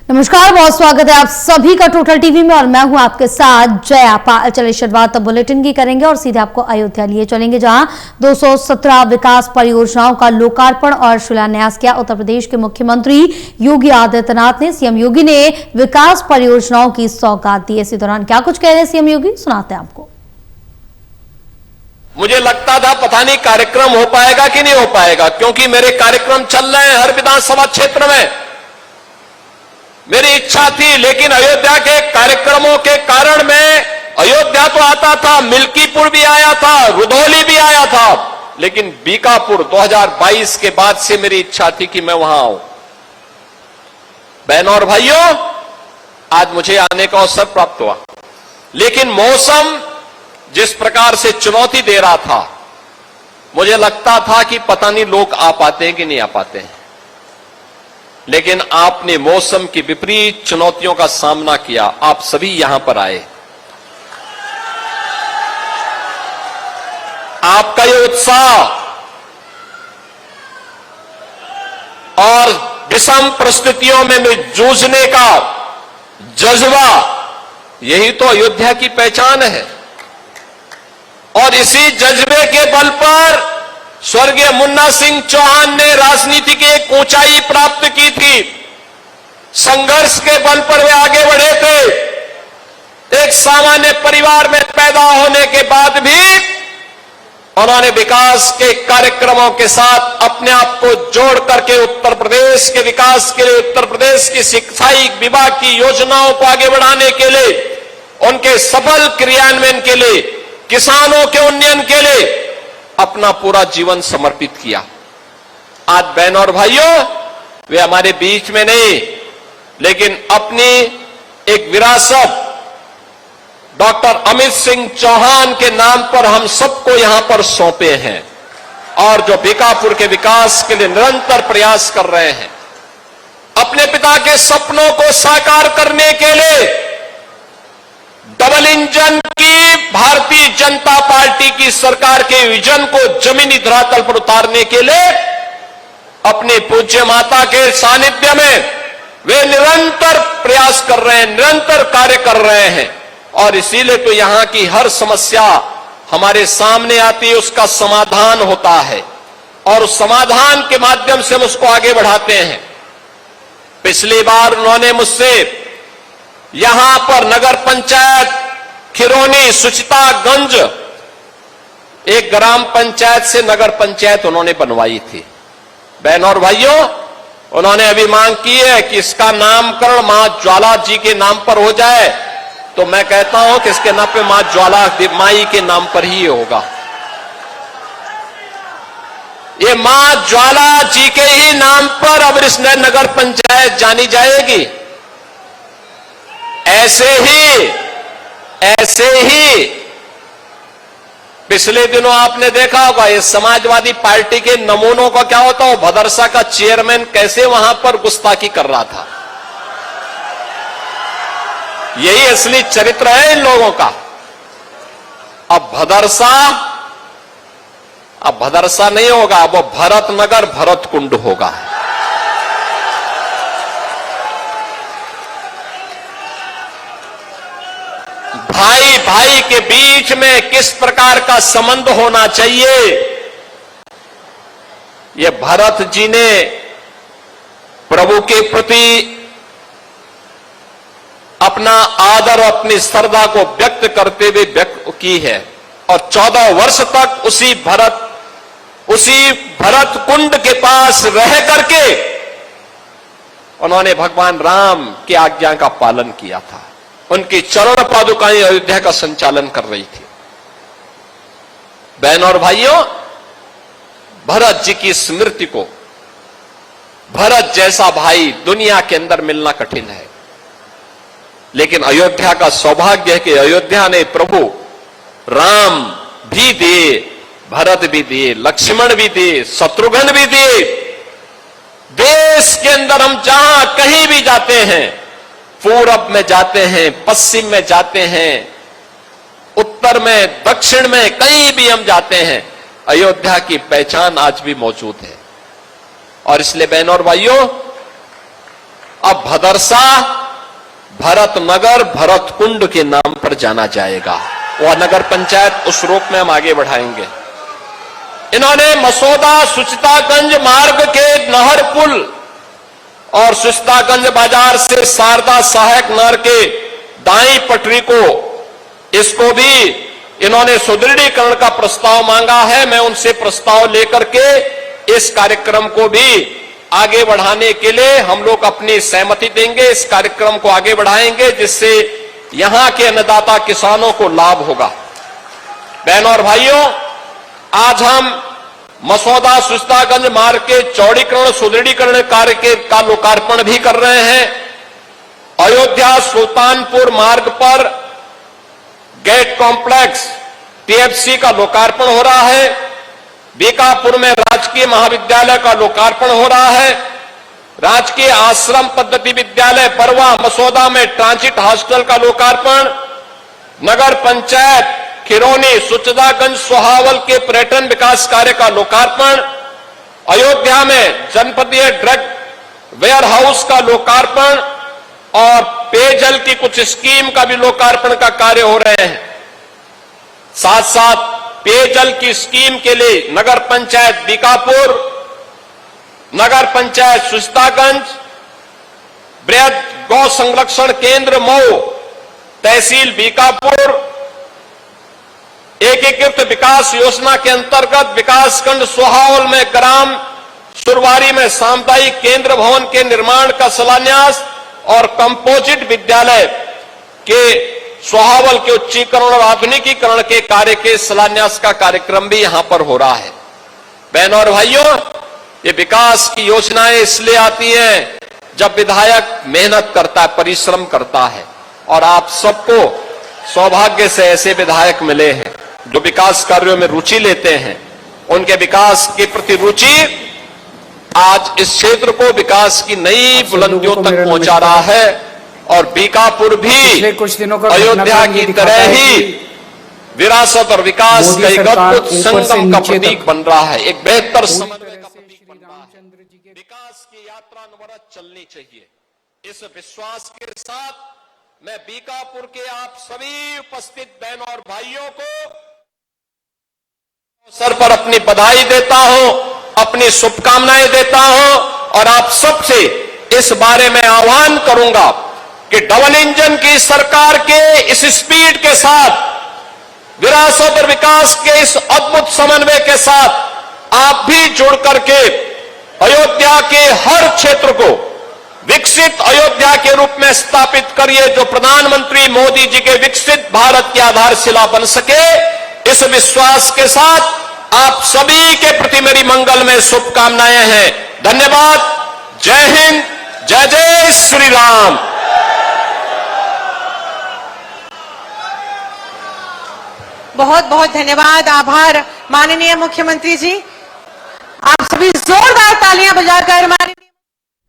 नमस्कार, बहुत स्वागत है आप सभी का टोटल टीवी में और मैं हूं आपके साथ जया पाल। चलिए शुरुआत अब बुलेटिन की करेंगे और सीधे आपको अयोध्या लिए चलेंगे, जहां 217 विकास परियोजनाओं का लोकार्पण और शिलान्यास किया। उत्तर प्रदेश के मुख्यमंत्री योगी आदित्यनाथ ने सीएम योगी ने विकास परियोजनाओं की सौगात दी। इसी दौरान क्या कुछ कह रहे हैं सीएम योगी, सुनाते हैं आपको। मुझे लगता था पता नहीं कार्यक्रम हो पाएगा कि नहीं हो पाएगा, क्योंकि मेरे कार्यक्रम चल रहे हैं हर विधानसभा क्षेत्र में। मेरी इच्छा थी, लेकिन अयोध्या के कार्यक्रमों के कारण मैं अयोध्या तो आता था, मिल्कीपुर भी आया था, रुधौली भी आया था, लेकिन बीकापुर 2022 के बाद से मेरी इच्छा थी कि मैं वहां आऊं। बहनों और भाइयों, आज मुझे आने का अवसर प्राप्त हुआ, लेकिन मौसम जिस प्रकार से चुनौती दे रहा था, मुझे लगता था कि पता नहीं लोग आ पाते हैं कि नहीं आ पाते हैं। लेकिन आपने मौसम की विपरीत चुनौतियों का सामना किया, आप सभी यहां पर आए। आपका ये उत्साह और विषम परिस्थितियों में जूझने का जज्बा, यही तो अयोध्या की पहचान है। और इसी जज्बे के बल पर स्वर्गीय मुन्ना सिंह चौहान ने राजनीति की एक ऊंचाई प्राप्त की थी। संघर्ष के बल पर वे आगे बढ़े थे। एक सामान्य परिवार में पैदा होने के बाद भी उन्होंने विकास के कार्यक्रमों के साथ अपने आप को जोड़ करके उत्तर प्रदेश के विकास के लिए, उत्तर प्रदेश की शिक्षाई विभाग की योजनाओं को आगे बढ़ाने के लिए, उनके सफल क्रियान्वयन के लिए, किसानों के उन्नयन के लिए अपना पूरा जीवन समर्पित किया। आज बहनों और भाइयों, वे हमारे बीच में नहीं, लेकिन अपनी एक विरासत डॉक्टर अमित सिंह चौहान के नाम पर हम सबको यहां पर सौंपे हैं, और जो बीकापुर के विकास के लिए निरंतर प्रयास कर रहे हैं। अपने पिता के सपनों को साकार करने के लिए डबल इंजन की भारतीय जनता पार्टी की सरकार के विजन को जमीनी धरातल पर उतारने के लिए अपनी पूज्य माता के सानिध्य में वे निरंतर प्रयास कर रहे हैं, निरंतर कार्य कर रहे हैं। और इसीलिए तो यहां की हर समस्या हमारे सामने आती है, उसका समाधान होता है, और उस समाधान के माध्यम से हम उसको आगे बढ़ाते हैं। पिछली बार उन्होंने मुझसे यहां पर नगर पंचायत खिरोनी सुचितागंज, एक ग्राम पंचायत से नगर पंचायत उन्होंने बनवाई थी। बहनों और भाइयों, उन्होंने अभी मांग की है कि इसका नामकरण मां ज्वाला जी के नाम पर हो जाए, तो मैं कहता हूं कि इसके नाम पे मां ज्वाला माई के नाम पर ही होगा। ये मां ज्वाला जी के ही नाम पर अब इस नगर पंचायत जानी जाएगी। ऐसे ही पिछले दिनों आपने देखा होगा, ये समाजवादी पार्टी के नमूनों का क्या होता है, भदरसा का चेयरमैन कैसे वहां पर गुस्ताखी कर रहा था। यही असली चरित्र है इन लोगों का। अब भदरसा नहीं होगा, अब वो भरतनगर भरत कुंड होगा। भाई भाई के बीच में किस प्रकार का संबंध होना चाहिए, ये भरत जी ने प्रभु के प्रति अपना आदर, अपनी श्रद्धा को व्यक्त करते हुए व्यक्त की है। और 14 वर्ष तक उसी भरत कुंड के पास रह करके उन्होंने भगवान राम की आज्ञा का पालन किया था। उनकी चरण पादुकाएं अयोध्या का संचालन कर रही थी। बहनों और भाइयों, भरत जी की स्मृति को, भरत जैसा भाई दुनिया के अंदर मिलना कठिन है, लेकिन अयोध्या का सौभाग्य है कि अयोध्या ने प्रभु राम भी दिए, भरत भी दिए, लक्ष्मण भी दिए, शत्रुघ्न भी दिए। देश के अंदर हम जहां कहीं भी जाते हैं, पूरब में जाते हैं, पश्चिम में जाते हैं, उत्तर में, दक्षिण में, कहीं भी हम जाते हैं, अयोध्या की पहचान आज भी मौजूद है। और इसलिए बहनों और भाइयों, अब भदरसा भरतनगर भरतकुंड के नाम पर जाना जाएगा। वह नगर पंचायत उस रूप में हम आगे बढ़ाएंगे। इन्होंने मसौदा सुचितागंज मार्ग के नहर पुल और सुचितागंज बाजार से शारदा सहायक नहर के दाई पटरी को, इसको भी इन्होंने सुदृढ़ीकरण का प्रस्ताव मांगा है। मैं उनसे प्रस्ताव लेकर के इस कार्यक्रम को भी आगे बढ़ाने के लिए हम लोग अपनी सहमति देंगे। इस कार्यक्रम को आगे बढ़ाएंगे जिससे यहां के अन्नदाता किसानों को लाभ होगा। बहनों और भाइयों, आज हम मसौदा सुचितागंज मार्ग के चौड़ीकरण सुदृढ़ीकरण कार्य का लोकार्पण भी कर रहे हैं। अयोध्या सुल्तानपुर मार्ग पर गेट कॉम्प्लेक्स टीएफसी का लोकार्पण हो रहा है। बीकापुर में राजकीय महाविद्यालय का लोकार्पण हो रहा है। राजकीय आश्रम पद्धति विद्यालय बरवा मसौदा में ट्रांजिट हॉस्टल का लोकार्पण। नगर पंचायत खिरौनी सुचितागंज सोहावल के पर्यटन विकास कार्य का लोकार्पण। अयोध्या में जनपदीय ड्रग वेयर हाउस का लोकार्पण और पेयजल की कुछ स्कीम का भी लोकार्पण का कार्य हो रहे हैं। साथ साथ पेयजल की स्कीम के लिए नगर पंचायत बीकापुर, नगर पंचायत सुचितागंज, बृहद गौ संरक्षण केंद्र मऊ, तहसील बीकापुर, एकीकृत विकास योजना के अंतर्गत विकासखंड सोहावल में ग्राम सुरवारी में सामुदायिक केंद्र भवन के निर्माण का शिलान्यास और कंपोजिट विद्यालय के सोहावल के उच्चीकरण और आधुनिकीकरण के कार्य के शिलान्यास का कार्यक्रम भी यहां पर हो रहा है। बहनों और भाइयों, ये विकास की योजनाएं इसलिए आती हैं जब विधायक मेहनत करता है, परिश्रम करता है, और आप सबको सौभाग्य से ऐसे विधायक मिले हैं जो विकास कार्यों में रुचि लेते हैं। उनके विकास के प्रति रुचि आज इस क्षेत्र को विकास की नई बुलंदियों तक पहुंचा रहा है और बीकापुर भी कुछ दिनों का अयोध्या की तरह ही विरासत और विकास का एक अद्भुत संगम का प्रतीक बन रहा है, एक बेहतर समन्वय का प्रतीक बन रहा है। विकास की यात्रा अनवरत चलनी चाहिए। इस विश्वास के साथ मैं बीकापुर के आप सभी उपस्थित बहनों और भाइयों को अवसर पर अपनी बधाई देता हूं, अपनी शुभकामनाएं देता हूं और आप सबसे इस बारे में आह्वान करूंगा कि डबल इंजन की सरकार के इस स्पीड के साथ, विरासत और विकास के इस अद्भुत समन्वय के साथ आप भी जुड़ करके अयोध्या के हर क्षेत्र को विकसित अयोध्या के रूप में स्थापित करिए, जो प्रधानमंत्री मोदी जी के विकसित भारत की आधारशिला बन सके। इस विश्वास के साथ आप सभी के प्रति मेरी मंगलमय शुभकामनाएं हैं। धन्यवाद। जय हिंद, जय जय श्री राम। बहुत बहुत धन्यवाद, आभार माननीय मुख्यमंत्री जी। आप सभी जोरदार तालियां बजाकर